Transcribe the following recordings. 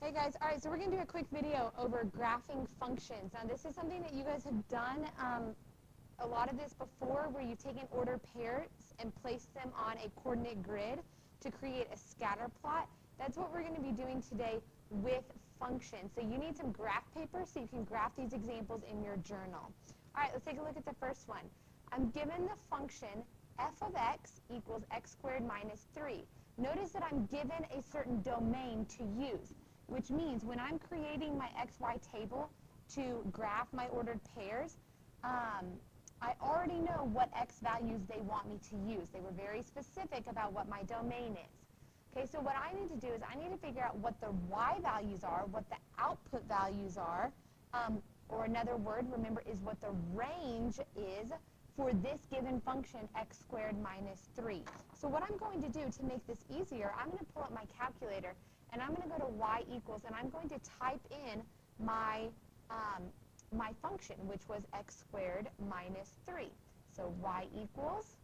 Hey guys, all right, so we're going to do a quick video over graphing functions. Now this is something that you guys have done a lot of this before, where you've taken ordered pairs and placed them on a coordinate grid to create a scatter plot. That's what we're going to be doing today with functions. So you need some graph paper so you can graph these examples in your journal. All right, let's take a look at the first one. I'm given the function f of x equals x squared minus 3. Notice that I'm given a certain domain to use, which means when I'm creating my xy table to graph my ordered pairs, I already know what x values they want me to use. They were very specific about what my domain is. Okay, so what I need to do is I need to figure out what the y values are, what the output values are, or another word, remember, is what the range is for this given function, x squared minus 3. So what I'm going to do to make this easier, I'm going to pull up my calculator, and I'm going to go to y equals, and I'm going to type in my my function, which was x squared minus 3. So y equals,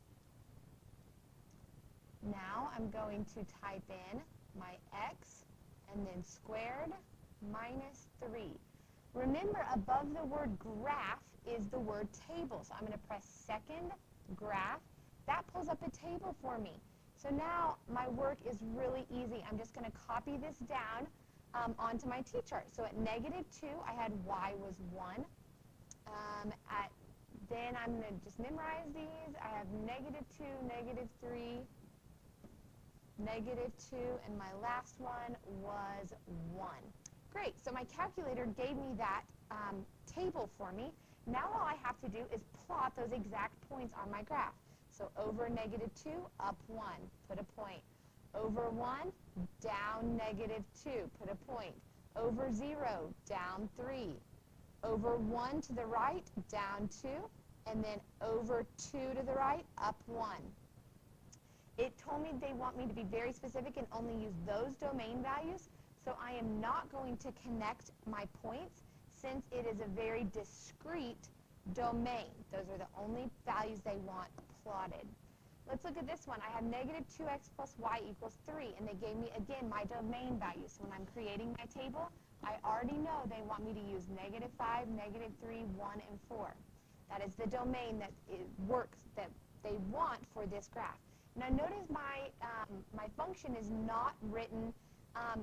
now I'm going to type in my x and then squared minus 3. Remember, above the word graph is the word table. So I'm going to press second graph. That pulls up a table for me. So now my work is really easy. I'm just going to copy this down onto my t-chart. So at -2, I had y was 1. Then I'm going to just memorize these. I have -2, -3, -2, and my last one was 1. Great, so my calculator gave me that table for me. Now all I have to do is plot those exact points on my graph. So over -2, up 1, put a point. Over 1, down -2, put a point. Over 0, down 3. Over 1 to the right, down 2, and then over 2 to the right, up 1. It told me they want me to be very specific and only use those domain values, so I am not going to connect my points since it is a very discrete domain. Those are the only values they want plotted. Let's look at this one. I have -2x plus y equals 3, and they gave me, again, my domain value. So when I'm creating my table, I already know they want me to use -5, -3, 1, and 4. That is the domain that works, that they want for this graph. Now notice my function is not written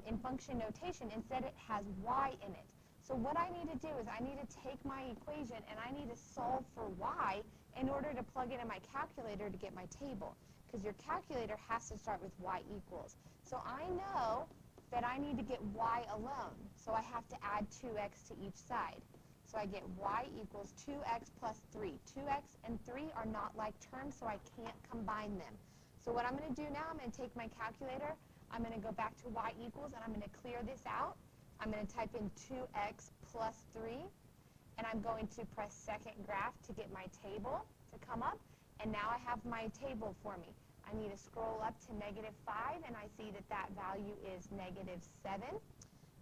in function notation. Instead, it has y in it. So what I need to do is I need to take my equation and I need to solve for y in order to plug it in my calculator to get my table, because your calculator has to start with y equals. So I know that I need to get y alone, so I have to add 2x to each side. So I get y equals 2x plus 3. 2x and 3 are not like terms, so I can't combine them. So what I'm going to do now, I'm going to take my calculator, I'm going to go back to y equals, and I'm going to clear this out. I'm going to type in 2x plus 3, and I'm going to press second graph to get my table to come up, and now I have my table for me. I need to scroll up to -5, and I see that that value is -7.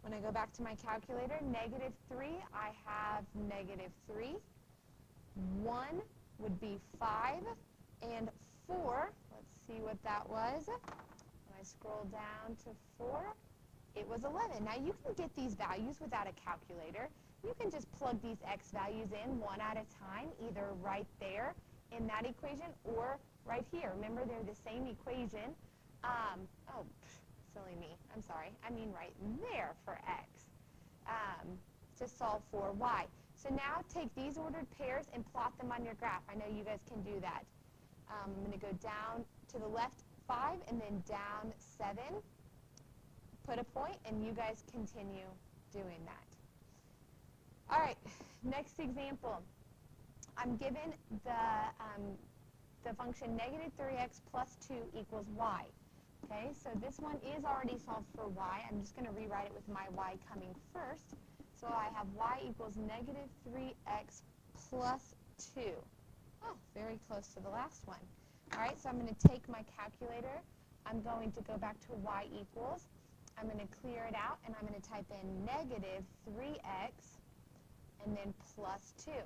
When I go back to my calculator, -3, I have -3. 1 would be 5, and 4, let's see what that was. When I scroll down to 4, it was 11. Now you can get these values without a calculator. You can just plug these x values in one at a time, either right there in that equation or right here. Remember, they're the same equation. Silly me. I'm sorry. I mean right there for x to solve for y. So now take these ordered pairs and plot them on your graph. I know you guys can do that. I'm going to go down to the left 5 and then down 7. Put a point, and you guys continue doing that. All right, next example. I'm given the function -3x plus 2 equals y. Okay, so this one is already solved for y. I'm just going to rewrite it with my y coming first. So I have y equals -3x plus 2. Oh, very close to the last one. All right, so I'm going to take my calculator. I'm going to go back to y equals. I'm going to clear it out, and I'm going to type in -3x and then plus 2.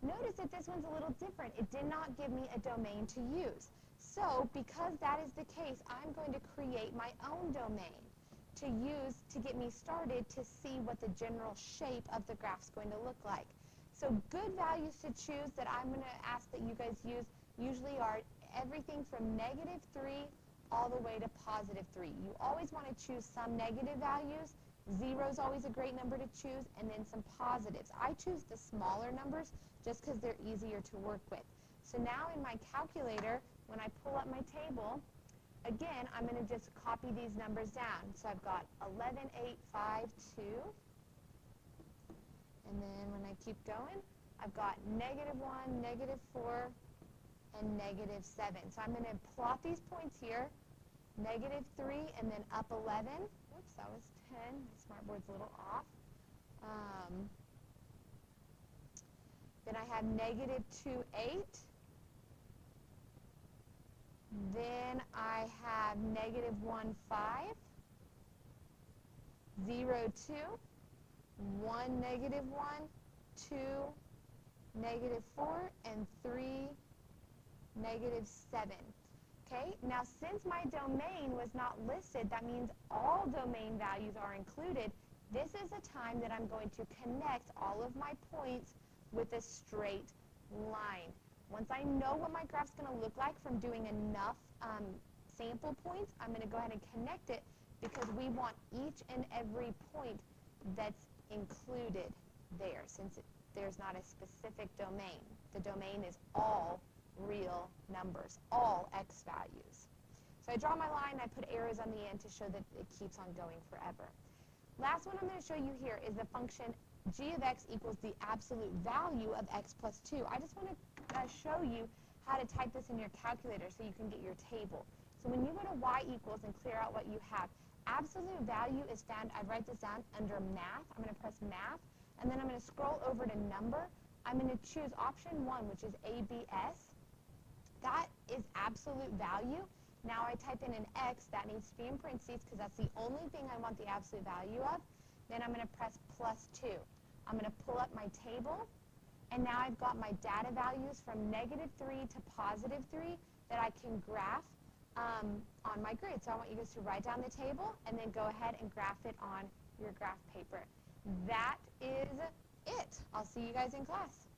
Notice that this one's a little different. It did not give me a domain to use. So because that is the case, I'm going to create my own domain. to use to get me started to see what the general shape of the graph is going to look like. So good values to choose that I'm going to ask that you guys use usually are everything from -3 all the way to +3. You always want to choose some negative values. 0 is always a great number to choose, and then some positives. I choose the smaller numbers just because they're easier to work with. So now in my calculator, when I pull up my table, again, I'm going to just copy these numbers down. So I've got 11, 8, 5, 2. And then when I keep going, I've got -1, -4, and -7. So I'm going to plot these points here, -3 and then up 11. Whoops, that was 10. My smartboard's a little off. Then I have -2, 8. Then I have -1, 5. 0, 2. 1, -1, 2, -4, and 3, -7. Okay, now since my domain was not listed, that means all domain values are included. This is a time that I'm going to connect all of my points with a straight line. Once I know what my graph's going to look like from doing enough sample points, I'm going to go ahead and connect it because we want each and every point that's included there since there's not a specific domain. The domain is all real numbers, all x values. So I draw my line, I put arrows on the end to show that it keeps on going forever. Last one I'm going to show you here is the function g of x equals the absolute value of x plus 2. I just want to show you how to type this in your calculator so you can get your table. So when you go to y equals and clear out what you have, absolute value is found, I write this down under math. I'm going to press math, and then I'm going to scroll over to number. I'm going to choose option 1, which is ABS. That is absolute value. Now I type in an x, that needs to be in parentheses because that's the only thing I want the absolute value of. Then I'm going to press +2. I'm going to pull up my table, and now I've got my data values from -3 to +3 that I can graph on my grid. So I want you guys to write down the table and then go ahead and graph it on your graph paper. That is it. I'll see you guys in class.